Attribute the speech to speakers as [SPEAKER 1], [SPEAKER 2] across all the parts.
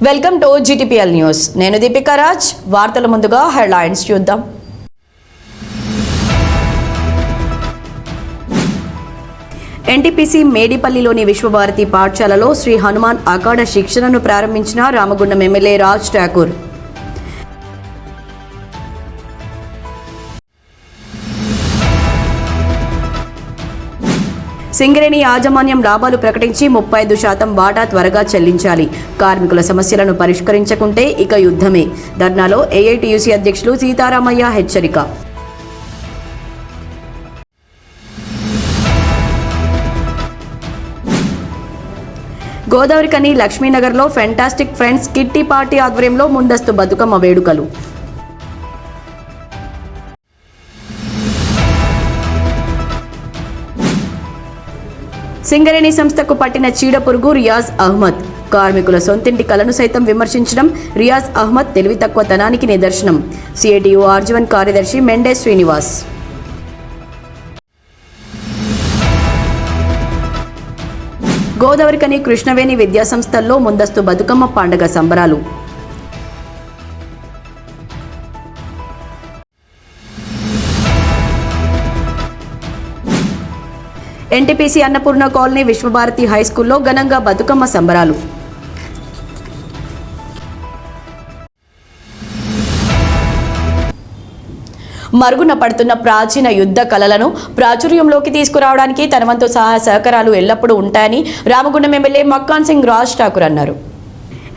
[SPEAKER 1] Welcome to GTPL news. నేను దీపికా రాజ్. వార్తల ముందుగా హెడ్లైన్స్ చూద్దాం. NTPC మేడిపల్లిలోని విశ్వభారతి పాఠశాలలో శ్రీ హనుమాన్ అఖాడ శిక్షణను ప్రారంభించిన రామగుండం ఎమ్మెల్యే రాజ్ ఠాకూర్. సింగరేణి యాజమాన్యం లాభాలు ప్రకటించి 35% వాటా త్వరగా చెల్లించాలి. కార్మికుల సమస్యలను పరిష్కరించకుంటే ఇక యుద్ధమే. ధర్నాలో AITUC అధ్యక్షులు సీతారామయ్య హెచ్చరిక. గోదావరికని లక్ష్మీనగర్లో ఫెంటాస్టిక్ ఫ్రెండ్స్ కిట్టి పార్టీ ఆధ్వర్యంలో ముందస్తు బతుకమ్మ వేడుకలు. సింగరేణి సంస్థకు పట్టిన చీడపురుగు రియాజ్ అహ్మద్. కార్మికుల సొంతింటి కలను సైతం విమర్శించడం రియాజ్ అహ్మద్ తెలివి తక్కువతనానికి నిదర్శనం. CITU ఆర్జీవన్ కార్యదర్శి మెండే శ్రీనివాస్. గోదావరికని కృష్ణవేణి విద్యాసంస్థల్లో ముందస్తు బతుకమ్మ పండుగ సంబరాలు. NTPC అన్నపూర్ణ కాలనీ విశ్వభారతి హైస్కూల్లో ఘనంగా బతుకమ్మ సంబరాలు. మరుగున పడుతున్న ప్రాచీన యుద్ధ కళలను ప్రాచుర్యంలోకి తీసుకురావడానికి తన వంతు సహాయ సహకారాలు ఎల్లప్పుడూ ఉంటాయని రామగుండం ఎమ్మెల్యే మక్కాన్ సింగ్ రాజ్ ఠాకూర్ అన్నారు.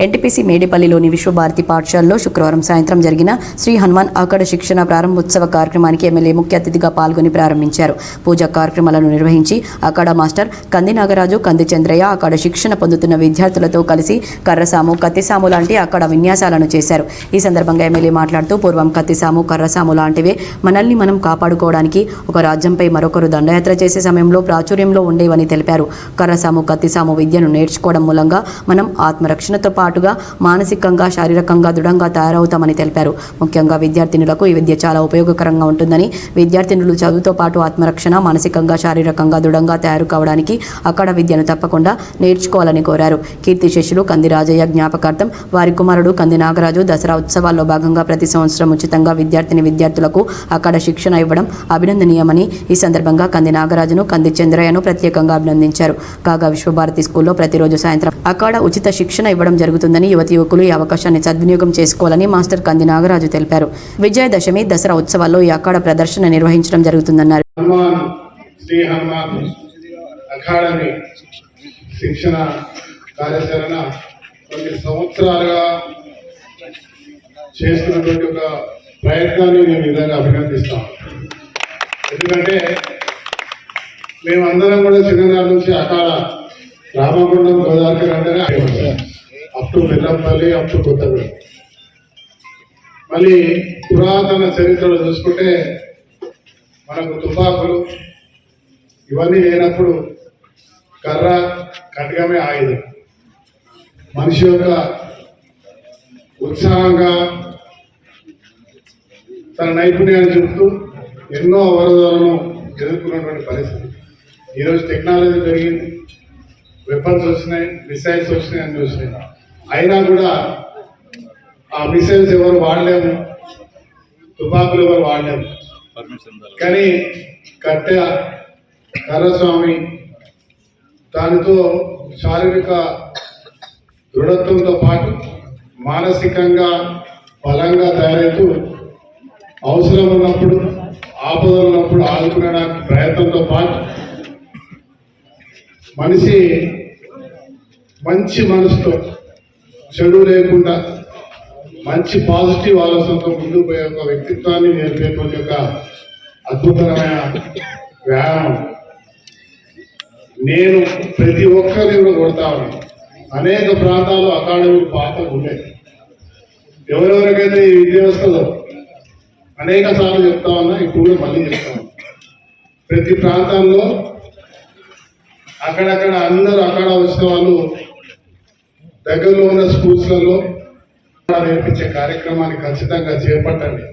[SPEAKER 1] NTPC మేడిపల్లిలోని విశ్వభారతి పాఠశాలలో శుక్రవారం సాయంత్రం జరిగిన శ్రీ హనుమాన్ అఖాడ శిక్షణ ప్రారంభోత్సవ కార్యక్రమానికి ఎమ్మెల్యే ముఖ్య అతిథిగా పాల్గొని ప్రారంభించారు. పూజా కార్యక్రమాలను నిర్వహించి అఖాడ మాస్టర్ కంది నాగరాజు, కంది చంద్రయ్య అఖాడ శిక్షణ పొందుతున్న విద్యార్థులతో కలిసి కర్రసాము, కత్తిసాము లాంటి అఖాడ విన్యాసాలను చేశారు. ఈ సందర్భంగా ఎమ్మెల్యే మాట్లాడుతూ పూర్వం కత్తిసాము, కర్రసాము లాంటివే మనల్ని మనం కాపాడుకోవడానికి, ఒక రాజ్యంపై మరొకరు దండయాత్ర చేసే సమయంలో ప్రాచుర్యంలో ఉండేవని తెలిపారు. కర్రసాము, కత్తిసాము విద్యను నేర్చుకోవడం మూలంగా మనం ఆత్మరక్షణతో పాటుగా మానసికంగా, శారీరకంగా దృఢంగా తయారవుతామని తెలిపారు. ముఖ్యంగా విద్యార్థినులకు ఈ విద్య చాలా ఉపయోగకరంగా ఉంటుందని, విద్యార్థినులు చదువుతో పాటు ఆత్మరక్షణ, మానసికంగా, శారీరకంగా దృఢంగా తయారు కావడానికి అఖాడ విద్యను తప్పకుండా నేర్చుకోవాలని కోరారు. కీర్తి శిష్యులు కంది రాజయ్య జ్ఞాపకార్థం వారి కుమారుడు కంది నాగరాజు దసరా ఉత్సవాల్లో భాగంగా ప్రతి సంవత్సరం ఉచితంగా విద్యార్థులకు అఖాడ శిక్షణ ఇవ్వడం అభినందనీయమని ఈ సందర్భంగా కంది నాగరాజును, కంది చంద్రయ్యను ప్రత్యేకంగా అభినందించారు. కాగా విశ్వభారతి స్కూల్లో ప్రతిరోజు సాయంత్రం అఖాడ ఉచిత శిక్షణ ఇవ్వడం జరుగుతుందని, యువతి యువకులు ఈ అవకాశాన్ని సద్వినియోగం చేసుకోవాలని మాస్టర్ కంది నాగరాజు తెలిపారు. విజయదశమి, దసరా ఉత్సవాల్లో ఈ అఖాడ ప్రదర్శన నిర్వహించడం జరుగుతుందన్నారు.
[SPEAKER 2] శిక్షణ కార్యాచరణ కొన్ని సంవత్సరాలుగా చేస్తున్నటువంటి ఒక ప్రయత్నాన్ని మేము విధంగా అభినందిస్తాం. ఎందుకంటే మేమందరం కూడా చిన్ననాటి నుంచి అఖాడ రామగుండం గోదావరి అంటేనే up to Bellampalli, up to Kothagudem. మళ్ళీ పురాతన చరిత్రలో చూసుకుంటే మనకు తుపాకులు ఇవన్నీ లేనప్పుడు కర్ర, ఖడ్గమే ఆయుధం. మనిషి యొక్క ఉత్సాహంగా తన నైపుణ్యాన్ని చెబుతూ ఎన్నో అవరోధాలను ఎదుర్కొన్నటువంటి పరిస్థితి. ఈరోజు టెక్నాలజీ పెరిగింది, వెపన్స్ వచ్చినాయి, మిసైల్స్ వచ్చినాయి, అన్నీ వచ్చినాయి. అయినా కూడా ఆ మిసైల్స్ ఎవరు వాడలేము, తుపాకులు ఎవరు వాడలేము. కానీ కర్రస్వామి దానితో శారీరక దృఢత్వంతో పాటు మానసికంగా బలంగా తయారవుతూ అవసరం ఉన్నప్పుడు, ఆపదలు ఉన్నప్పుడు ఆదుకునడానికి ప్రయత్నంతో పాటు మనిషి మంచి మనసుతో, చెడు లేకుండా మంచి పాజిటివ్ ఆలోచనతో ముందుకు పోయే ఒక వ్యక్తిత్వాన్ని నేర్పేటువంటి ఒక అద్భుతమైన వ్యాయామం. నేను ప్రతి ఒక్కరిని కూడా కొడతా ఉన్నాను. అనేక ప్రాంతాల్లో అకాడమీ పాత్రలు ఉంటాయి. ఎవరెవరికైతే ఈ విద్య వస్తుందో అనేక సార్లు చెప్తా ఉన్నా, ఇప్పుడు కూడా మళ్ళీ చెప్తా ఉన్నా. ప్రతి ప్రాంతాల్లో అక్కడక్కడ అందరూ అఖాడ వచ్చిన వాళ్ళు దగ్గరలో ఉన్న స్కూల్స్లలో నేర్పించే కార్యక్రమాన్ని ఖచ్చితంగా చేపట్టండి.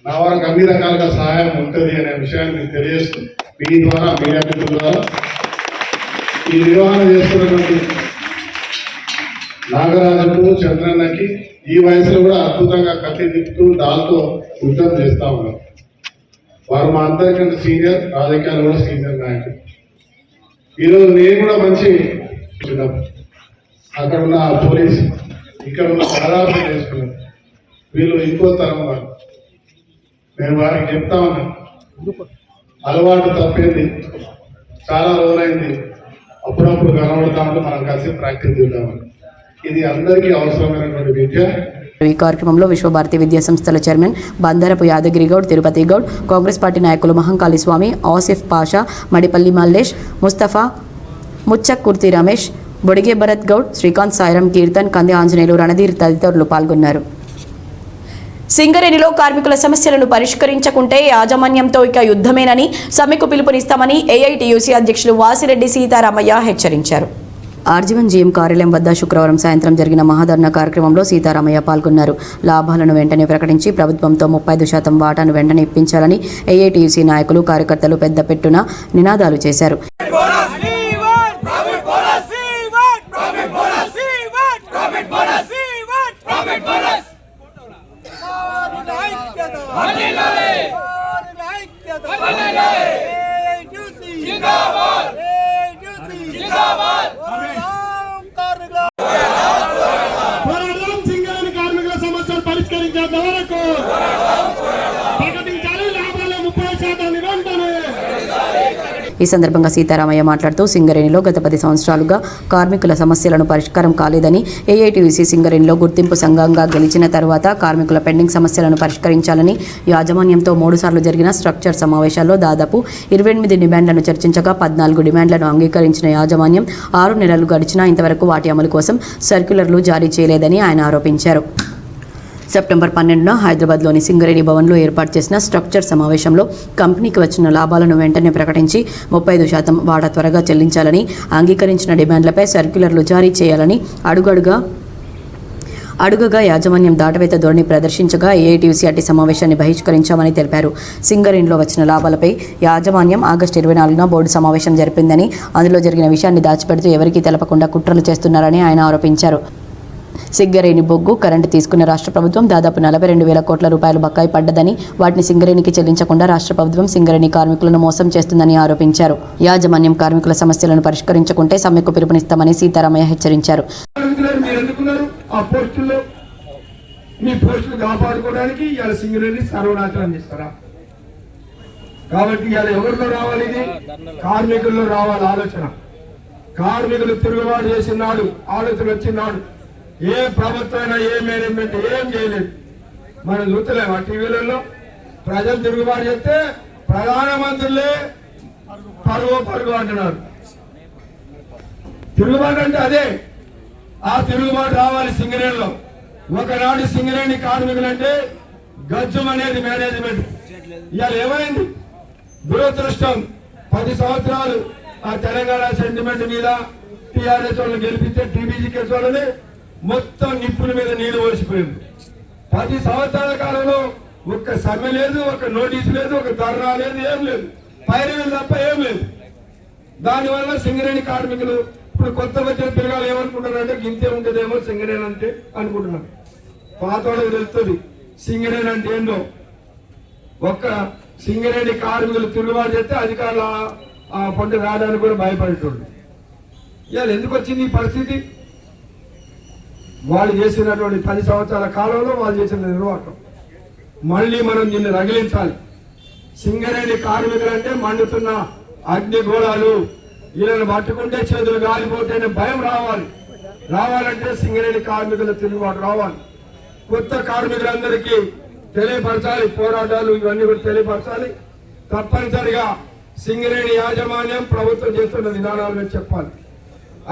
[SPEAKER 2] నా వరకు అన్ని రకాలుగా సహాయం ఉంటుంది అనే విషయాన్ని మీకు తెలియజేస్తూ మీ ద్వారా, మీడియా మిత్రుల ద్వారా ఈ నిర్వహణ చేస్తున్నటువంటి నాగరాజుకు చంద్రన్నకి ఈ వయసులో కూడా అద్భుతంగా కత్తి తిప్పుతూ డాల్తో యుద్ధం చేస్తా ఉన్నారు. వారు మా అందరికంటే సీనియర్, రాజకీయాలు కూడా సీనియర్ నాయకులు. ఈరోజు నేను కూడా మంచి అక్కడ ఉన్న పోలీస్, ఇక్కడ ఉన్న పదార్థం చేసుకున్నారు. వీళ్ళు ఇంకో తరం వారు. నేను వారికి చెప్తా ఉన్నా, అలవాటు తప్పేది, చాలా రోజులైంది, అప్పుడప్పుడు కనబడతామంటే మనం కలిసి ప్రాక్టీస్ చేద్దామని. ఇది అందరికీ అవసరమైనటువంటి విద్య.
[SPEAKER 1] ఈ కార్యక్రమంలో విశ్వభారతి విద్యా సంస్థల చైర్మన్ బందరపు యాదగిరి గౌడ్, తిరుపతి గౌడ్, కాంగ్రెస్ పార్టీ నాయకులు మహంకాళి స్వామి, ఆసిఫ్ పాషా, మడిపల్లి మల్లేష్, ముస్తఫా, ముచ్చక్కుర్తి రమేష్, బొడిగే భరత్ గౌడ్, శ్రీకాంత్, సాయిరాం, కీర్తన్, కంది ఆంజనేయులు, రణధీర్ తదితరులు పాల్గొన్నారు. సింగరేణిలో కార్మికుల సమస్యలను పరిష్కరించకుంటే యాజమాన్యంతో ఇక యుద్ధమేనని సమ్మెకు పిలుపునిస్తామని ఏఐటీయూసీ అధ్యక్షులు వాసిరెడ్డి సీతారామయ్య హెచ్చరించారు. ఆర్జీవన్ జీఎం కార్యాలయం వద్ద శుక్రవారం సాయంత్రం జరిగిన మహాధర్నా కార్యక్రమంలో సీతారామయ్య పాల్గొన్నారు. లాభాలను వెంటనే ప్రకటించి ప్రభుత్వంతో 35% వాటాను వెంటనే ఇప్పించాలని ఏఐటీయూసీ నాయకులు, కార్యకర్తలు పెద్ద పెట్టున నినాదాలు చేశారు. ఈ సందర్భంగా సీతారామయ్య మాట్లాడుతూ సింగరేణిలో గత 10 సంవత్సరాలుగా కార్మికుల సమస్యలను పరిష్కారం కాలేదని, ఏఐటీయూసీ సింగరేణిలో గుర్తింపు సంఘంగా గెలిచిన తర్వాత కార్మికుల పెండింగ్ సమస్యలను పరిష్కరించాలని యాజమాన్యంతో 3 సార్లు జరిగిన స్ట్రక్చర్ సమావేశాల్లో దాదాపు 28 డిమాండ్లను చర్చించగా 14 డిమాండ్లను అంగీకరించిన యాజమాన్యం 6 నెలలు గడిచినా ఇంతవరకు వాటి అమలు కోసం సర్క్యులర్లు జారీ చేయలేదని ఆయన ఆరోపించారు. సెప్టెంబర్ 12న హైదరాబాద్లోని సింగరేణి భవన్లో ఏర్పాటు చేసిన స్ట్రక్చర్ సమావేశంలో కంపెనీకి వచ్చిన లాభాలను వెంటనే ప్రకటించి 35% వాటా త్వరగా చెల్లించాలని, అంగీకరించిన డిమాండ్లపై సర్క్యులర్లు జారీ చేయాలని అడుగగా యాజమాన్యం దాటవేత ధోరణి ప్రదర్శించగా ఏఐటీయూసీ అట్టి సమావేశాన్ని బహిష్కరించామని తెలిపారు. సింగరేణిలో వచ్చిన లాభాలపై యాజమాన్యం ఆగస్టు 24న బోర్డు సమావేశం జరిపిందని, అందులో జరిగిన విషయాన్ని దాచిపెడుతూ ఎవరికీ తెలపకుండా కుట్రలు చేస్తున్నారని ఆయన ఆరోపించారు. సింగరేణి బొగ్గు, కరెంటు తీసుకున్న రాష్ట్ర ప్రభుత్వం దాదాపు 42,000 కోట్ల రూపాయలు బకాయి పడ్డదని, వాటిని సింగరేణికి చెల్లించకుండా రాష్ట్ర ప్రభుత్వం సింగరేణి కార్మికులను మోసం చేస్తుందని ఆరోపించారు. యాజమాన్యం కార్మికుల సమస్యలను పరిష్కరించకుంటే సమ్మెకు పిలుపునిస్తామని సీతారామయ్య హెచ్చరించారు.
[SPEAKER 3] కార్మికులు తిరుగుబాటు చేసినాడు, ఆలోచన వచ్చినాడు. ఏ ప్రభుత్వమైనా ఏ మేనేజ్మెంట్ ఏం చేయలేదు. మనం చూస్తలేము ఆ టీవీలలో ప్రజలు తిరుగుబాటు చేస్తే ప్రధానమంత్రులే పరుగు అంటున్నారు. తిరుగుబాటు అంటే అదే. ఆ తిరుగుబాటు రావాలి సింగరేణిలో. ఒకనాడు సింగరేణి కార్మికులు అంటే గజ్జం అనేది మేనేజ్మెంట్. ఇవాళ ఏమైంది? దురదృష్టం. 10 సంవత్సరాలు ఆ తెలంగాణ సెంటిమెంట్ మీద టీఆర్ఎస్ వాళ్ళని గెలిపిస్తే టీబీజీ కేసు వాళ్ళని మొత్తం నిప్పుల మీద నీళ్లు ఓడిసిపోయింది. 10 సంవత్సరాల కాలంలో ఒక్క సమ్మె లేదు, ఒక నోటీసు లేదు, ఒక ధర్నా లేదు, ఏం లేదు. పైరవీలు తప్ప ఏం లేదు. దానివల్ల సింగరేణి కార్మికులు ఇప్పుడు కొత్త వచ్చిన పిల్లలు ఏమనుకుంటారంటే గింతే ఉంటుందేమో సింగరేణి అంటే అనుకుంటున్నారు. పాతోళ్ళకి తెలుస్తుంది సింగరేణి అంటే ఏంటో. ఒక్క సింగరేణి కార్మికులు తిరుగుబాటు చేస్తే అధికారులు ఆ పంట రావడానికి కూడా భయపడేటోళ్ళు. ఇవాళ ఎందుకు వచ్చింది ఈ పరిస్థితి? వాళ్ళు చేసినటువంటి 10 సంవత్సరాల కాలంలో వాళ్ళు చేసిన నిర్వాహకం మళ్ళీ మనం దీన్ని రగిలించాలి. సింగరేణి కార్మికులంటే మండుతున్న అగ్నిగోళాలు. వీళ్ళని పట్టుకుంటే చేతులు గాలిపోతేనే భయం రావాలి. రావాలంటే సింగరేణి కార్మికుల తిరుగుబాటు రావాలి. కొత్త కార్మికులందరికీ తెలియపరచాలి. పోరాటాలు ఇవన్నీ కూడా తెలియపరచాలి. తప్పనిసరిగా సింగరేణి యాజమాన్యం ప్రభుత్వం చేస్తున్న విధానాలను చెప్పాలి.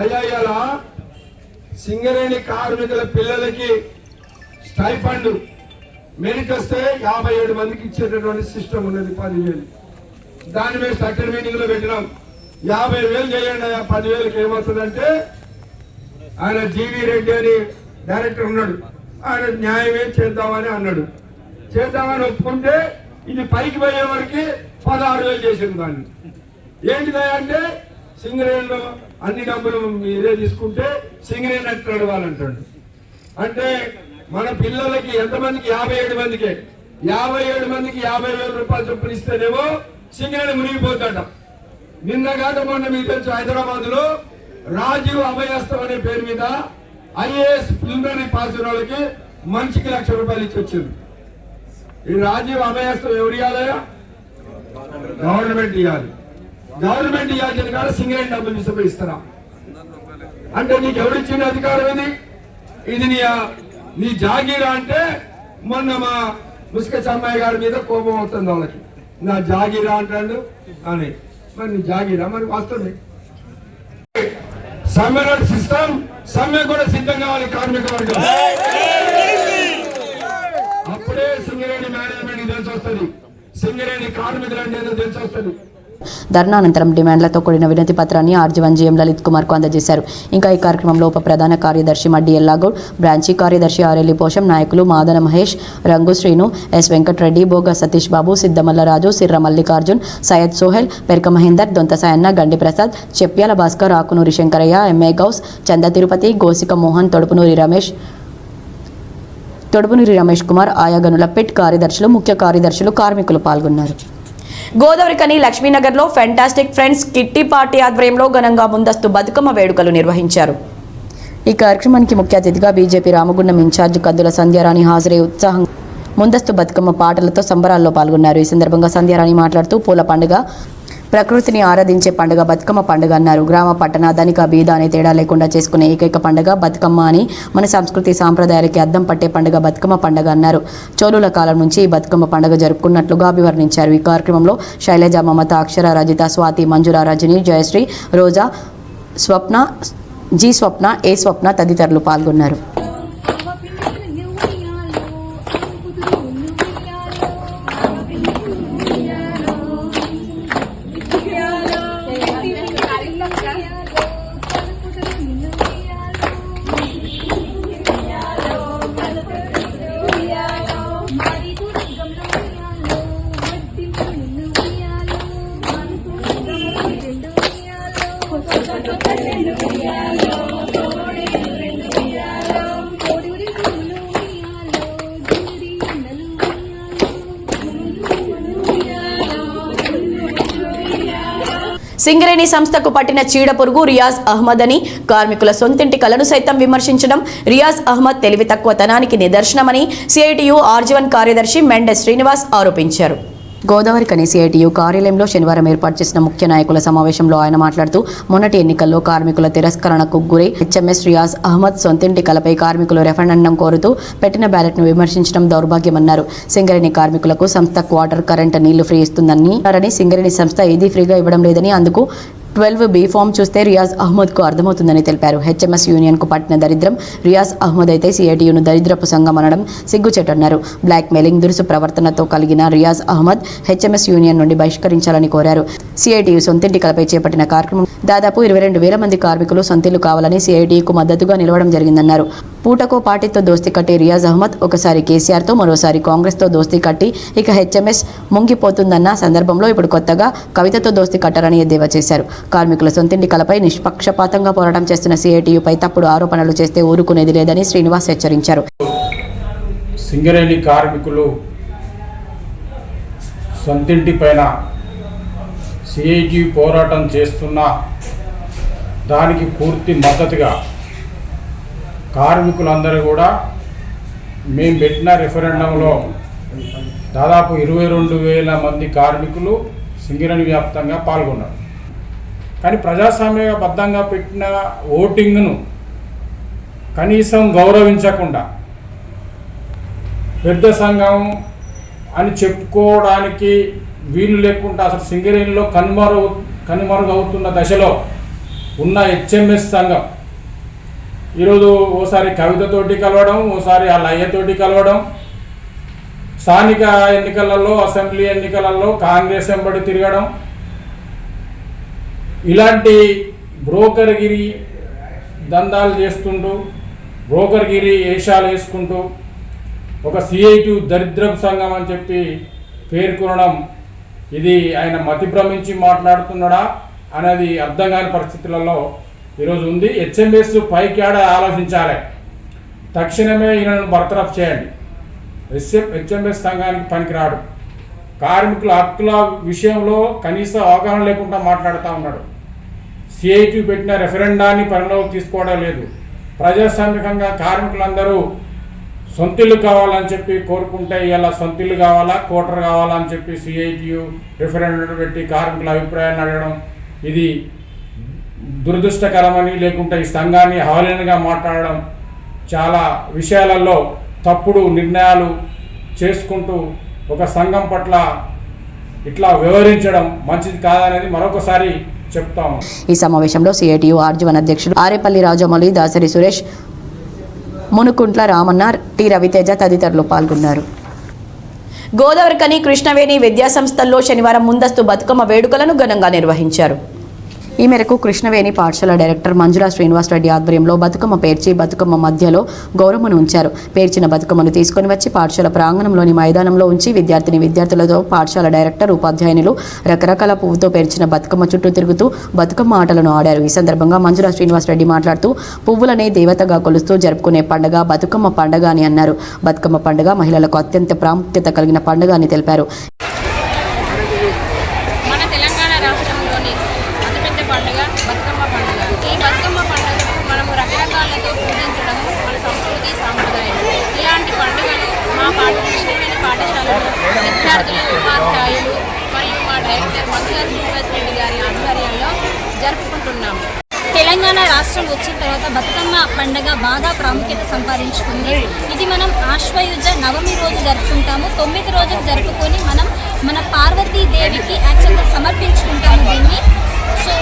[SPEAKER 3] అయ్యా ఇలా సింగరేణి కార్మికుల పిల్లలకి స్టైఫండ్ మెరిట్ వస్తే 57 మందికి ఇచ్చేటటువంటి సిస్టమ్ ఉన్నది. 10,000 దాని మీద స్ట్రక్చర్ మీటింగ్ లో పెట్టినాం. 50,000 చేయండి. 10,000కి ఏమవుతుందంటే ఆయన జీవీ రెడ్డి అని డైరెక్టర్ ఉన్నాడు. ఆయన న్యాయమే చేద్దామని అన్నాడు. చేద్దామని ఒప్పుకుంటే ఇది పైకి పోయే వరకు 16,000 చేసింది. దాన్ని ఏంటిదా అంటే సింగరేణిలో అన్ని డబ్బులు మీరే తీసుకుంటే సింగరేణి ఎట్లా నడవాలంటాడు. అంటే మన పిల్లలకి ఎంతమందికి 57 మందికి 50,000 రూపాయలు చొప్పున ఇస్తేనేమో సింగరేణి మునిగిపోతాడ. నిన్న కాక మొన్న మీకు తెలుసు, హైదరాబాద్ లో రాజీవ్ అభయస్తం అనే పేరు మీద IAS ప్రిలిమినరీ పాస్ అయిన వాళ్ళకి మనిషికి ₹1,00,000 ఇచ్చి వచ్చింది. ఈ రాజీవ్ అభయస్తం ఎవరు ఇవ్వాలయా? గవర్నమెంట్ ఇవ్వాలి. గవర్నమెంట్ ఇవ్వాల్సిన కాడ సింగరేణి డబ్బులు తీసుకుపోయి ఇస్తారా? అంటే నీకు ఎవరిచ్చిన అధికారం ఇది? ఇది నీ జాగీరా అంటే మొన్న మా ముసుక చమ్మాయి గారి మీద కోపం అవుతుంది వాళ్ళకి. నా జాగీరా అంటాడు అని. మరి నీ జాగీరా మరి వస్తుంది. సమ్మె సిస్టమ్, సమ్మె కూడా సిద్ధం కావాలి కార్మిక వర్గం. అప్పుడే సింగరేణి మేనేజ్మెంట్ తెలిసి వస్తుంది, సింగరేణి కార్మికులు అంటే ఏదో తెలిసి వస్తుంది.
[SPEAKER 1] ధర్నా అనంతరం డిమాండ్లతో కూడిన వినతి పత్రాన్ని RG1GM లలిత్ కుమార్ కు అందజేశారు. ఇంకా ఈ కార్యక్రమంలో ఉప ప్రధాన కార్యదర్శి మడ్డి ఎల్లాగౌడ్, బ్రాంచి కార్యదర్శి ఆరెల్లి పోషం, నాయకులు మాదన మహేష్, రంగు శ్రీను, S వెంకటరెడ్డి, బోగ సతీష్ బాబు, సిద్ధమల్ల రాజు, సిర్ర మల్లికార్జున్, సయ్యద్ సోహెల్, పెరక మహేందర్, దొంత సాయన్న, గండి ప్రసాద్, చెప్యాల భాస్కర్, ఆకునూరి శంకరయ్య, MA గౌస్, చంద తిరుపతి, గోసిక మోహన్, తొడుపునూరి రమేష్ కుమార్, ఆయా గనుల పిట్ కార్యదర్శులు, ముఖ్య కార్యదర్శులు, కార్మికులు పాల్గొన్నారు. గోదావరి కని లక్ష్మీనగర్లో ఫెంటాస్టిక్ ఫ్రెండ్స్ కిట్టి పార్టీ ఆధ్వర్యంలో ఘనంగా ముందస్తు బతుకమ్మ వేడుకలు నిర్వహించారు. ఈ కార్యక్రమానికి ముఖ్య అతిథిగా బీజేపీ రామగుండం ఇన్ఛార్జ్ కందుల సంధ్యారాణి హాజరై ఉత్సాహం ముందస్తు బతుకమ్మ పాటలతో సంబరాల్లో పాల్గొన్నారు. ఈ సందర్భంగా సంధ్యారాణి మాట్లాడుతూ పూల పండుగ ప్రకృతిని ఆరాధించే పండుగ బతుకమ్మ పండుగ అన్నారు. గ్రామ పట్టణ ధనిక బీద అనే తేడా లేకుండా చేసుకునే ఏకైక పండుగ బతుకమ్మ అని మన సంస్కృతి సాంప్రదాయాలకి అద్దం పట్టే పండుగ బతుకమ్మ పండుగ అన్నారు. చోళుల కాలం నుంచి ఈ బతుకమ్మ పండుగ జరుపుకున్నట్లుగా అభివర్ణించారు. ఈ కార్యక్రమంలో శైలజ, మమత, అక్షర, రజిత, స్వాతి, మంజుల, రజని, జయశ్రీ, రోజా, స్వప్న, జి స్వప్న, ఏ స్వప్న తదితరులు పాల్గొన్నారు. సింగరేణి సంస్థకు పట్టిన చీడ పురుగు రియాజ్ అహ్మద్ అని కార్మికుల సొంతింటి కలను సైతం విమర్శించడం రియాజ్ అహ్మద్ తెలివి తక్కువతనానికి నిదర్శనమని CITU RG1 కార్యదర్శి మెండెస్ శ్రీనివాస్ ఆరోపించారు. గోదావరి కని CITU కార్యాలయంలో శనివారం ఏర్పాటు చేసిన ముఖ్య నాయకుల సమావేశంలో ఆయన మాట్లాడుతూ మొన్నటి ఎన్నికల్లో కార్మికుల తిరస్కరణకు గురై HMS రియాజ్ అహ్మద్ సొంతింటి కలపై కార్మికులు రెఫరెండం కోరుతూ పెట్టిన బ్యాలెట్ను విమర్శించడం దౌర్భాగ్యమన్నారు. సింగరేణి కార్మికులకు సంస్థ క్వార్టర్, కరెంట్, నీళ్లు ఫ్రీ ఇస్తుందని సింగరేణి సంస్థ ఏదీ ఫ్రీగా ఇవ్వడం లేదని, అందుకు 12B ఫామ్ చూస్తే రియాజ్ అహ్మద్కు అర్థమవుతుందని తెలిపారు. HMS యూనియన్కు పట్టిన దరిద్రం రియాజ్ అహ్మద్ అయితే CITUను దరిద్రపు సంఘం అనడం సిగ్గుచేటన్నారు. బ్లాక్ మెయిలింగ్, దురుసు ప్రవర్తనతో కలిగిన రియాజ్ అహ్మద్ HMS యూనియన్ నుండి బహిష్కరించాలని కోరారు. CITU సొంతింటి కలపై చేపట్టిన కార్యక్రమం దాదాపు 22,000 మంది కార్మికులు సొంతిల్లు కావాలని CITUకు మద్దతుగా నిలవడం జరిగిందన్నారు. పూటకో పార్టీతో దోస్తీ కట్టే రియాజ్ అహ్మద్ ఒకసారి కేసీఆర్తో, మరోసారి కాంగ్రెస్తో దోస్తీ కట్టి ఇక HMS ముంగిపోతుందన్న సందర్భంలో ఇప్పుడు కొత్తగా కవితతో దోస్తీ కట్టారని ఎద్దేవా చేశారు. కార్మికుల సొంతింటి కలపై నిష్పక్షపాతంగా పోరాటం చేస్తున్న CITUపై తప్పుడు ఆరోపణలు చేస్తే ఊరుకునేది లేదని శ్రీనివాస్ హెచ్చరించారు.
[SPEAKER 4] సింగరేణి కార్మికులు సొంతింటి పైన CITU పోరాటం చేస్తున్న దానికి పూర్తి మద్దతుగా కార్మికులందరూ కూడా మేము పెట్టిన రెఫరెండంలో దాదాపు 22,000 మంది కార్మికులు సింగరేణి వ్యాప్తంగా పాల్గొన్నారు. కానీ ప్రజాస్వామ్యబద్ధంగా పెట్టిన ఓటింగ్ను కనీసం గౌరవించకుండా పెద్ద సంఘం అని చెప్పుకోవడానికి వీలు లేకుండా అసలు సింగరేణిలో కనుమరుగవుతున్న దశలో ఉన్న HMS సంఘం ఈరోజు ఓసారి కవితతోటి కలవడం, ఓసారి వాళ్ళ అయ్యతోటి కలవడం, స్థానిక ఎన్నికలలో, అసెంబ్లీ ఎన్నికలలో కాంగ్రెస్ వెంబడి తిరగడం, ఇలాంటి బ్రోకర్గిరి దందాలు చేస్తుంటూ, బ్రోకర్గిరి వేషాలు వేసుకుంటూ ఒక CITU దరిద్రపు సంఘం అని చెప్పి పేర్కొనడం, ఇది ఆయన మతి భ్రమించి మాట్లాడుతున్నాడా అనేది అర్థం కాని పరిస్థితులలో ఈరోజు ఉంది. హెచ్ఎంఎస్ పైకి ఆడ ఆలోచించాలి. తక్షణమే ఈయనను బర్తరఫ్ చేయండి. హెచ్ఎంఎస్ సంఘానికి పనికిరాడు. కార్మికుల హక్కుల విషయంలో కనీస అవగాహన లేకుండా మాట్లాడుతూ ఉన్నాడు. సిఐటి పెట్టిన రెఫరెండాన్ని పరిగణలోకి తీసుకోవడం లేదు. ప్రజాస్వామికంగా కార్మికులందరూ సొంతిల్లు కావాలని చెప్పి కోరుకుంటే ఇలా సొంతిల్లు కావాలా, కోటర్ కావాలా అని చెప్పి సిఐటియు రెఫరెండం పెట్టి కార్మికుల అభిప్రాయాన్ని అడగడం ఇది దురదృష్టకరమని, లేకుంటే ఈ సంఘాన్ని అవహేళనగా మాట్లాడడం, చాలా విషయాలలో తప్పుడు నిర్ణయాలు చేసుకుంటూ ఒక సంఘం పట్ల ఇట్లా వ్యవహరించడం మంచిది కాదనేది మరొకసారి చెప్తాము.
[SPEAKER 1] ఈ సమావేశంలో సిఐటియు ఆర్జీవన్ అధ్యక్షుడు ఆరేపల్లి రాజమౌళి, దాసరి సురేష్, మునుకుంట్ల రామన్న, టి రవితేజ తదితరులు పాల్గొన్నారు. గోదావరికని కృష్ణవేణి విద్యాసంస్థల్లో శనివారం ముందస్తు బతుకమ్మ వేడుకలను ఘనంగా నిర్వహించారు. ఈ మేరకు కృష్ణవేణి పాఠశాల డైరెక్టర్ మంజుల శ్రీనివాసరెడ్డి ఆధ్వర్యంలో బతుకమ్మ పేర్చి బతుకమ్మ మధ్యలో గౌరమ్మను ఉంచారు. పేర్చిన బతుకమ్మను తీసుకొని వచ్చి పాఠశాల ప్రాంగణంలోని మైదానంలో ఉంచి విద్యార్థులతో పాఠశాల డైరెక్టర్, ఉపాధ్యాయునులు రకరకాల పువ్వుతో పేర్చిన బతుకమ్మ చుట్టూ తిరుగుతూ బతుకమ్మ ఆటలను ఆడారు. ఈ సందర్భంగా మంజుల శ్రీనివాసరెడ్డి మాట్లాడుతూ పువ్వులనే దేవతగా కొలుస్తూ జరుపుకునే పండుగ బతుకమ్మ పండుగ అని అన్నారు. బతుకమ్మ పండుగ మహిళలకు అత్యంత ప్రాముఖ్యత కలిగిన పండుగ అని తెలిపారు.
[SPEAKER 5] బతుకమ్మ పండుగ. ఈ బతుకమ్మ పండుగకు మనము రకరకాలతో పూజించడము మన సంస్కృతి సాంప్రదాయం. ఇలాంటి పండుగలు మా కృష్ణవేణి పాఠశాలలో విద్యార్థులు, ఉపాధ్యాయులు మరియు మా డైరెక్టర్ మంజుల శ్రీనివాసరెడ్డి గారి ఆధ్వర్యంలో జరుపుకుంటున్నాము.
[SPEAKER 6] తెలంగాణ రాష్ట్రం వచ్చిన తర్వాత బతుకమ్మ పండుగ బాగా ప్రాముఖ్యత సంపాదించుకుంది. ఇది మనం ఆశ్వయుజ నవమి రోజు జరుపుకుంటాము. 9 రోజులు జరుపుకొని మన పార్వతీదేవికి యాక్చువల్గా సమర్పించుకుంటాము దీన్ని. సో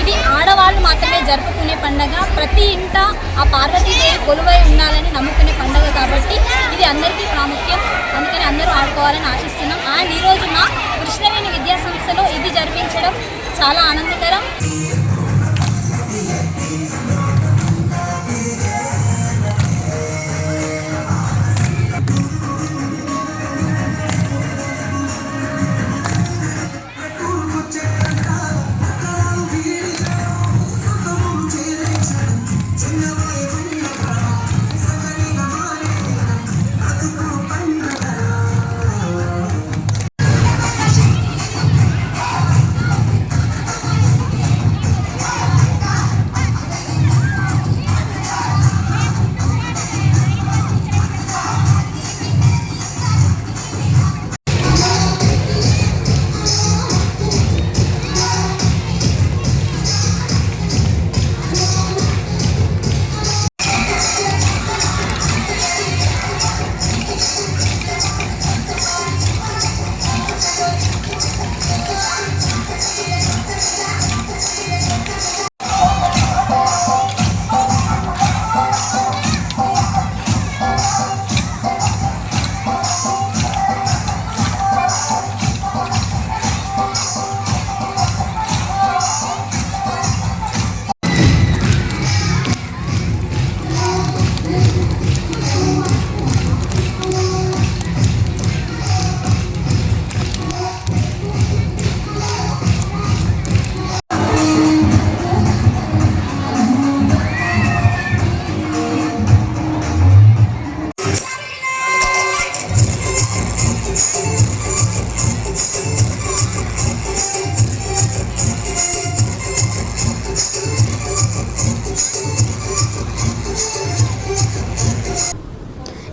[SPEAKER 6] ఇది ఆడవాళ్ళు మాత్రమే జరుపుకునే పండుగ. ప్రతి ఇంట ఆ పార్వతీదేవి కొలువై ఉండాలని నమ్ముకునే పండుగ కాబట్టి ఇది అందరికీ ప్రాముఖ్యం. అందుకని అందరూ ఆడుకోవాలని ఆశిస్తున్నాం. అండ్ ఈరోజు మా కృష్ణవేణి విద్యాసంస్థలో ఇది జరిపించడం చాలా ఆనందకరం.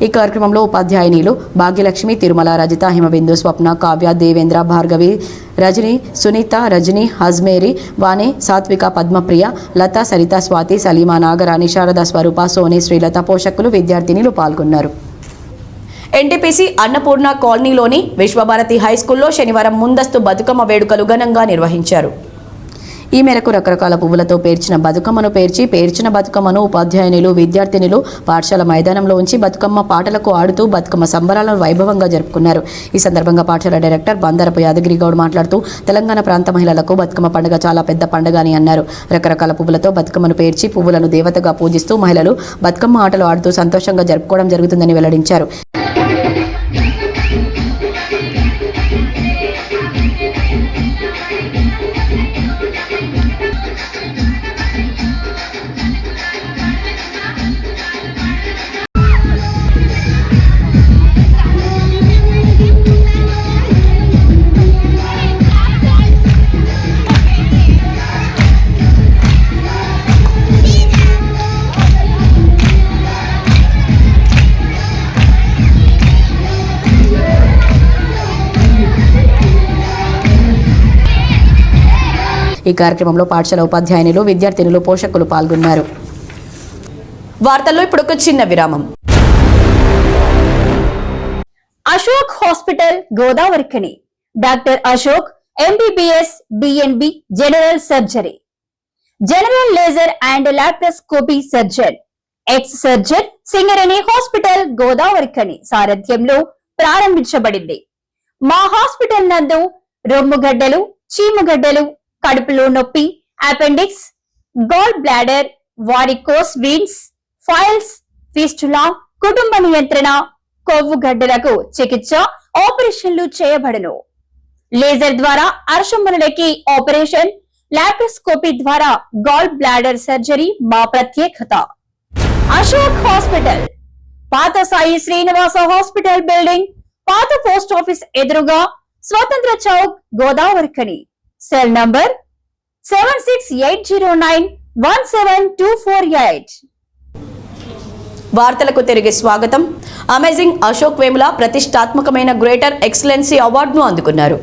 [SPEAKER 1] ఈ కార్యక్రమంలో ఉపాధ్యాయునిలు భాగ్యలక్ష్మి, తిరుమల, రజిత, హిమబిందు, స్వప్న, కావ్య, దేవేంద్ర, భార్గవి, రజని, సునీత, రజని, హజ్మేరి, వాణి, సాత్విక, పద్మప్రియ, లత, సరిత, స్వాతి, సలీమా, నాగరాణి, శారద, స్వరూప, సోని, శ్రీలత, పోషకులు, విద్యార్థినిలు పాల్గొన్నారు. ఎన్టీపీసీ అన్నపూర్ణ కాలనీలోని విశ్వభారతి హైస్కూల్లో శనివారం ముందస్తు బతుకమ్మ వేడుకలు ఘనంగా నిర్వహించారు. ఈ మేరకు రకరకాల పువ్వులతో పేర్చిన బతుకమ్మను ఉపాధ్యాయునులు, విద్యార్థినులు పాఠశాల మైదానంలో ఉంచి బతుకమ్మ పాటలకు ఆడుతూ బతుకమ్మ సంబరాలను వైభవంగా జరుపుకున్నారు. ఈ సందర్భంగా పాఠశాల డైరెక్టర్ బందరపు యాదగిరి గౌడ్ మాట్లాడుతూ తెలంగాణ ప్రాంత మహిళలకు బతుకమ్మ పండుగ చాలా పెద్ద పండుగ అని అన్నారు. రకరకాల పువ్వులతో బతుకమ్మను పేర్చి పువ్వులను దేవతగా పూజిస్తూ మహిళలు బతుకమ్మ ఆటలు ఆడుతూ సంతోషంగా జరుపుకోవడం జరుగుతుందని వెల్లడించారు. ఈ కార్యక్రమంలో పాఠశాల ఉపాధ్యాయునులు, విద్యార్థినులు, పోషకులు పాల్గొన్నారు. వార్తల్లో ఇప్పుడు ఒక చిన్న విరామం.
[SPEAKER 7] Ashok hospital Godavarikhani. Doctor Ashok MBBS DNB general surgery, general laser and laparoscopy surgeon, ex surgeon Singareni hospital Godavarikhani సారథ్యంలో ప్రారంభించబడింది. మా హాస్పిటల్ నందు రొమ్ముగడ్డలు, చీమగడ్డలు, కడుపులో నొప్పి, appendix, gall bladder, varicose veins, piles, fistula, కుటుంబ నియంత్రణ, కొవ్వు గడ్డలకు చికిత్స, ఆపరేషన్లు చేయబడును. లేజర్ ద్వారా అర్షములకి ఆపరేషన్, లాప్రోస్కోపీ ద్వారా గాల్ బ్లాడర్ సర్జరీ మా ప్రత్యేకత. అశోక్ హాస్పిటల్, పాత సాయి శ్రీనివాస హాస్పిటల్ బిల్డింగ్, పాత పోస్ట్ ఆఫీస్ ఎదురుగా, స్వతంత్ర చౌక్, గోదావరిఖని. Cell number 7680917248.
[SPEAKER 1] వార్తలకు తిరిగి స్వాగతం. అమేజింగ్ అశోక్ వేముల ప్రతిష్టాత్మకమైన గ్రేటర్ ఎక్సలెన్సీ అవార్డును అందుకున్నారు.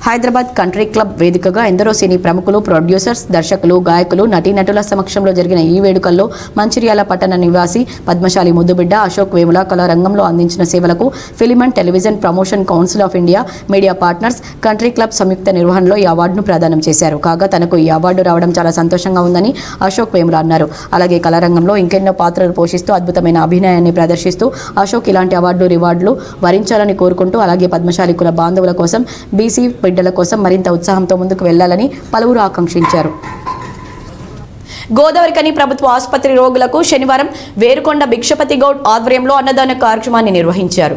[SPEAKER 1] హైదరాబాద్ కంట్రీ క్లబ్ వేదికగా ఎందరో సినీ ప్రముఖులు, ప్రొడ్యూసర్స్, దర్శకులు, గాయకులు, నటీనటుల సమక్షంలో జరిగిన ఈ వేడుకల్లో మంచిర్యాల పట్టణ నివాసి పద్మశాలి ముద్దుబిడ్డ అశోక్ వేముల కళారంగంలో అందించిన సేవలకు film and television promotion council of India, media partners, country club సంయుక్త నిర్వహణలో ఈ అవార్డును ప్రదానం చేశారు. కాగా తనకు ఈ అవార్డు రావడం చాలా సంతోషంగా ఉందని అశోక్ వేముల అన్నారు. అలాగే కళారంగంలో ఇంకెన్నో పాత్రలు పోషిస్తూ అద్భుతమైన అభినయాన్ని ప్రదర్శిస్తూ అశోక్ ఇలాంటి రివార్డులు వరించాలని కోరుకుంటూ, అలాగే పద్మశాలి కుల బాంధవుల కోసం, బీసీ బిడ్డల కోసం మరింత ఉత్సాహంతో ముందుకు వెళ్లాలని పలువురు ఆకాంక్షించారు. గోదావరిఖని ప్రభుత్వ ఆసుపత్రి రోగులకు శనివారం వేరుకొండ భిక్షపతి గౌడ్ ఆధ్వర్యంలో అన్నదాన కార్యక్రమాన్ని నిర్వహించారు.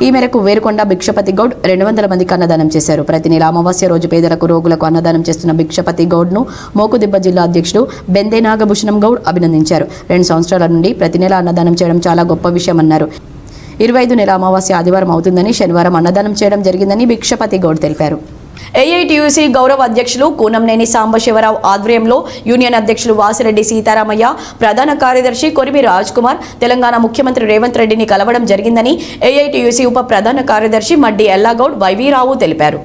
[SPEAKER 1] ఈ మేరకు వేరుకొండ భిక్షపతి గౌడ్ 200 మందికి అన్నదానం చేశారు. ప్రతి నెల అమావాస్య రోజు పేదలకు, రోగులకు అన్నదానం చేస్తున్న భిక్షపతి గౌడ్ను మోకుదిబ్బ జిల్లా అధ్యక్షుడు బెందే నాగభూషణం గౌడ్ అభినందించారు. 2 సంవత్సరాల నుండి ప్రతి నెల అన్నదానం చేయడం చాలా గొప్ప విషయమన్నారు. 25 నెల అమావాస్య ఆదివారం అవుతుందని, శనివారం అన్నదానం చేయడం జరిగిందని భిక్షపతి గౌడ్ తెలిపారు. ఏఐటీయూసీ గౌరవ అధ్యక్షులు కూనంనేని సాంబశివరావు ఆధ్వర్యంలో యూనియన్ అధ్యక్షులు వాసిరెడ్డి సీతారామయ్య, ప్రధాన కార్యదర్శి కొరిమి రాజ్ కుమార్ తెలంగాణ ముఖ్యమంత్రి రేవంత్ రెడ్డిని కలవడం జరిగిందని ఏఐటీయూసీ ఉప ప్రధాన కార్యదర్శి మడ్డి ఎల్లాగౌడ్ వైవీరావు తెలిపారు.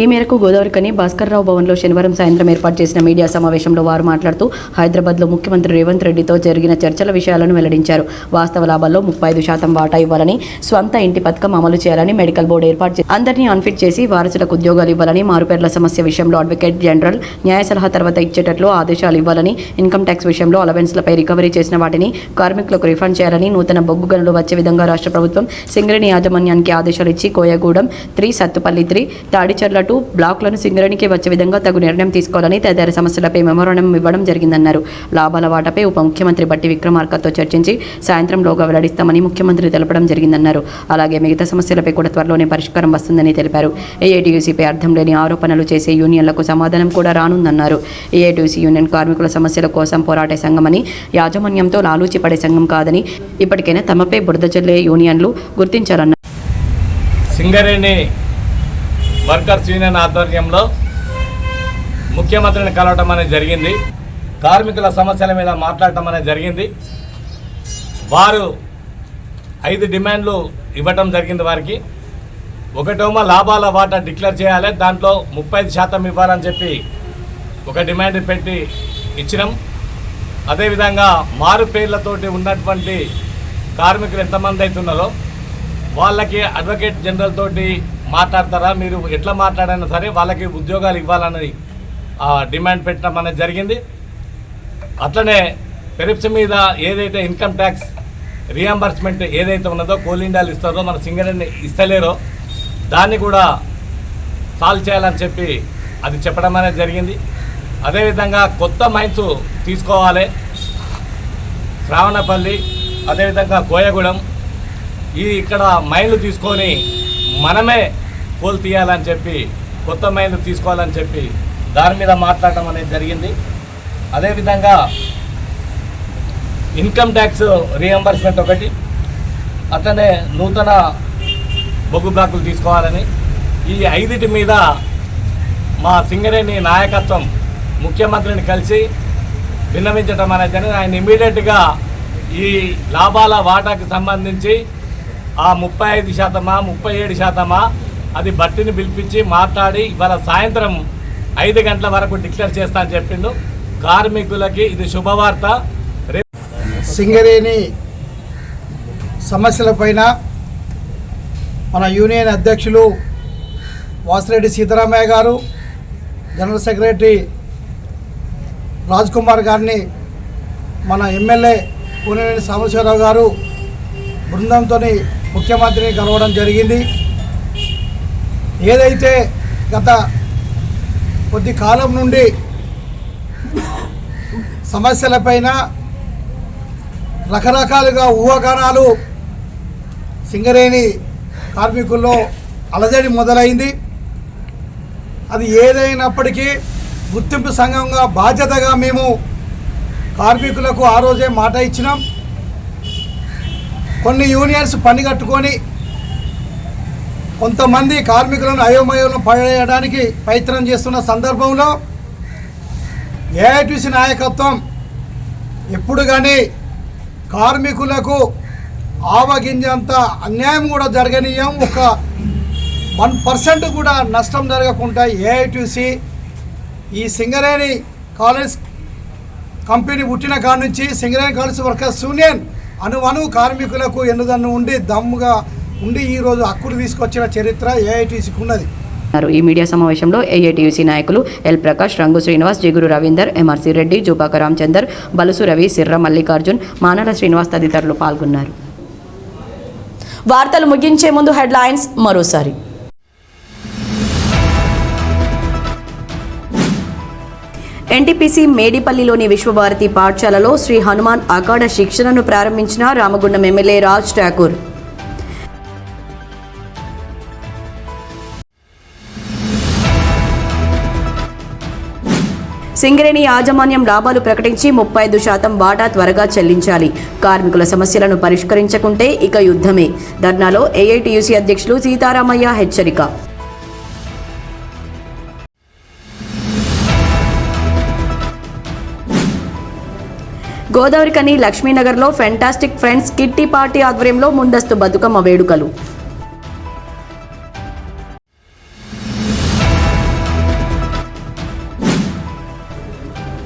[SPEAKER 1] ఈ మేరకు గోదావరిఖని భాస్కర్రావు భవన్లో శనివారం సాయంత్రం ఏర్పాటు చేసిన మీడియా సమావేశంలో వారు మాట్లాడుతూ హైదరాబాద్లో ముఖ్యమంత్రి రేవంత్ రెడ్డితో జరిగిన చర్చల విషయాలను వెల్లడించారు. వాస్తవ లాభాల్లో 35% వాటా ఇవ్వాలని, స్వంత ఇంటి పథకం అమలు చేయాలని, మెడికల్ బోర్డు ఏర్పాటు చేసి అందరినీ అన్ఫిట్ చేసి వారసులకు ఉద్యోగాలు ఇవ్వాలని, మారుపేర్ల సమస్య విషయంలో అడ్వకేట్ జనరల్ న్యాయ సలహా తర్వాత ఇచ్చేటట్లు ఆదేశాలు ఇవ్వాలని, ఇన్కమ్ ట్యాక్స్ విషయంలో అలవెన్స్లపై రికవరీ చేసిన వాటిని కార్మికులకు రిఫండ్ చేయాలని, నూతన బొగ్గు గనులు వచ్చే విధంగా రాష్ట్ర ప్రభుత్వం సింగరేణి యాజమాన్యానికి ఆదేశాలు ఇచ్చి కోయగూడెం 3, సత్తుపల్లి 3, తాడిచర్ల 2 బ్లాక్లను సింగరేణికి వచ్చే విధంగా తగు నిర్ణయం తీసుకోవాలని తదితర సమస్యలపై మెమోరాండం ఇవ్వడం జరిగిందన్నారు. లాభాల వాటాపై ఉప ముఖ్యమంత్రి బట్టి విక్రమార్కతో చర్చించి సాయంత్రంలోగా వెల్లడిస్తామని ముఖ్యమంత్రి తెలపడం జరిగిందన్నారు. అలాగే మిగతా సమస్యలపై కూడా త్వరలోనే పరిష్కారం వస్తుందని తెలిపారు. ఏఐటీయూసీపై అర్థం లేని ఆరోపణలు చేసే యూనియన్లకు సమాధానం కూడా రానుందన్నారు. ఏఐటీయూసీ యూనియన్ కార్మికుల సమస్యల కోసం పోరాటే సంఘమని, యాజమాన్యంతో లాలూచి పడే సంఘం కాదని ఇప్పటికైనా తమపై బురద జల్లే యూనియన్లు గుర్తించాలన్నారు.
[SPEAKER 8] సింగరేణి వర్కర్స్ యూనియన్ ఆధ్వర్యంలో ముఖ్యమంత్రిని కలవటం అనేది జరిగింది. కార్మికుల సమస్యల మీద మాట్లాడటం అనేది జరిగింది. వారు 5 డిమాండ్లు ఇవ్వటం జరిగింది. వారికి ఒకటేమో లాభాల వాటా డిక్లేర్ చేయాలి, దాంట్లో 35% ఇవ్వాలని చెప్పి ఒక డిమాండ్ పెట్టి ఇచ్చినాం. అదేవిధంగా మారు పేర్లతోటి ఉన్నటువంటి కార్మికులు ఎంతమంది అవుతున్నారో వాళ్ళకి అడ్వకేట్ జనరల్ తోటి మాట్లాడతారా, మీరు ఎట్లా మాట్లాడినా సరే వాళ్ళకి ఉద్యోగాలు ఇవ్వాలని డిమాండ్ పెట్టడం అనేది జరిగింది. అట్లనే పెరిప్స్ మీద ఏదైతే ఇన్కమ్ ట్యాక్స్ రియంబర్స్మెంట్ ఏదైతే ఉన్నదో కోల్ ఇండియాలు ఇస్తారో మన సింగరేణి ఇస్తలేరో దాన్ని కూడా సాల్వ్ చేయాలని చెప్పి అది చెప్పడం అనేది జరిగింది. అదేవిధంగా కొత్త మైన్స్ తీసుకోవాలి, శ్రావణపల్లి అదేవిధంగా కోయగూడెం ఇక్కడ మైన్లు తీసుకొని మనమే కోల్ తీయాలని చెప్పి, కొత్త మైన్లు తీసుకోవాలని చెప్పి దాని మీద మాట్లాడటం అనేది జరిగింది. అదేవిధంగా ఇన్కమ్ ట్యాక్స్ రియంబర్స్మెంట్ ఒకటి, అట్లనే నూతన బొగ్గు బ్లాకులు తీసుకోవాలని, ఈ 5 మీద మా సింగరేణి నాయకత్వం ముఖ్యమంత్రిని కలిసి విన్నవించడం అనేది జరిగింది. ఆయన ఇమ్మీడియట్గా ఈ లాభాల వాటాకి సంబంధించి ఆ 35%, 37% అది బట్టిని పిలిపించి మాట్లాడి ఇవాళ సాయంత్రం 5 గంటల వరకు డిక్లేర్ చేస్తా అని చెప్పిండు. కార్మికులకి ఇది శుభవార్త.
[SPEAKER 9] సింగరేణి సమస్యలపైన మన యూనియన్ అధ్యక్షులు వాసిరెడ్డి సీతారామయ్య గారు, జనరల్ సెక్రటరీ రాజ్ కుమార్ గారిని, మన ఎమ్మెల్యే కూనేని సాంబశివరావు గారు బృందంతో ముఖ్యమంత్రిని కలవడం జరిగింది. ఏదైతే గత కొద్ది కాలం నుండి సమస్యలపైన రకరకాలుగా ఊహాగానాలు సింగరేణి కార్మికుల్లో అలజడి మొదలైంది. అది ఏదైనప్పటికీ గుర్తింపు సంఘంగా బాధ్యతగా మేము కార్మికులకు ఆ రోజే మాట ఇచ్చినాం. కొన్ని యూనియన్స్ పని కట్టుకొని కొంతమంది కార్మికులను అయోమయంలో పడేయడానికి ప్రయత్నం చేస్తున్న సందర్భంలో ఏఐటీసీ నాయకత్వం ఎప్పుడు కానీ కార్మికులకు ఆవగింజంత అన్యాయం కూడా జరగనీయం, ఒక 1% కూడా నష్టం జరగకుండా ఏఐటీసీ ఈ సింగరేణి కాలేజ్ కంపెనీ పుట్టిన కాడి నుంచి సింగరేణి కాలేజ్ వర్కర్స్ యూనియన్ అణువణువు కార్మికులకు ఎన్నుదన్ను ఉండి దమ్ముగా ఉండి ఈరోజు హక్కులు తీసుకొచ్చిన చరిత్ర ఏఐటీసీకి ఉన్నది.
[SPEAKER 1] ఈ మీడియా సమావేశంలో ఏఐటీయూసీ నాయకులు ఎల్ ప్రకాష్, రంగు శ్రీనివాస్, జిగురు రవీందర్, ఎంఆర్సీ రెడ్డి, జూపాక రామచందర్, బలుసు రవి, సిర్ర మల్లికార్జున్, మానల శ్రీనివాస్ తదితరులు పాల్గొన్నారు. వార్తలు ముగించే ముందు హెడ్లైన్స్ మరోసారి. ఎన్టీపీసీ మేడిపల్లిలోని విశ్వభారతి పాఠశాలలో శ్రీ హనుమాన్ అఖాడ శిక్షణను ప్రారంభించిన రామగుండం ఎమ్మెల్యే రాజ్ ఠాకూర్. సింగరేణి యాజమాన్యం లాభాలు ప్రకటించి 35% వాటా త్వరగా చెల్లించాలి. కార్మికుల సమస్యలను పరిష్కరించకుంటే ఇక యుద్ధమే. ధర్నాలో ఏఐటీయూసీ అధ్యక్షులు సీతారామయ్య హెచ్చరిక. గోదావరికని లక్ష్మీనగర్లో ఫెంటాస్టిక్ ఫ్రెండ్స్ కిట్టి పార్టీ ఆధ్వర్యంలో ముందస్తు బతుకమ్మ వేడుకలు.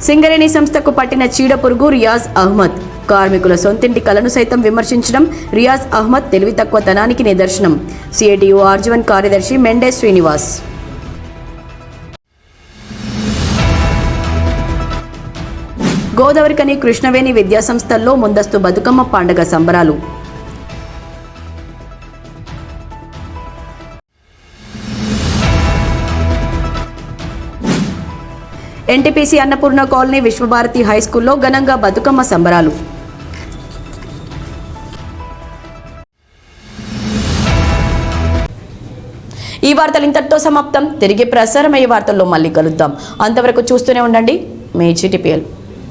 [SPEAKER 1] సింగరేణి సంస్థకు పట్టిన చీడపురుగు రియాజ్ అహ్మద్. కార్మికుల సొంతింటి కలను సైతం విమర్శించడం రియాజ్ అహ్మద్ తెలివి తక్కువతనానికి నిదర్శనం. సిఐటియు ఆర్జీవన్ కార్యదర్శి మెండే శ్రీనివాస్. గోదావరికని కృష్ణవేణి విద్యాసంస్థల్లో ముందస్తు బతుకమ్మ పండుగ సంబరాలు. ఎన్టీపీసీ అన్నపూర్ణ కాలనీ విశ్వభారతి హైస్కూల్లో ఘనంగా బతుకమ్మ సంబరాలు. ఈ వార్తలు ఇంతటితో సమాప్తం. తిరిగి ప్రసారమయ్యే వార్తల్లో మళ్ళీ కలుద్దాం. అంతవరకు చూస్తూనే ఉండండి మీ GTPL.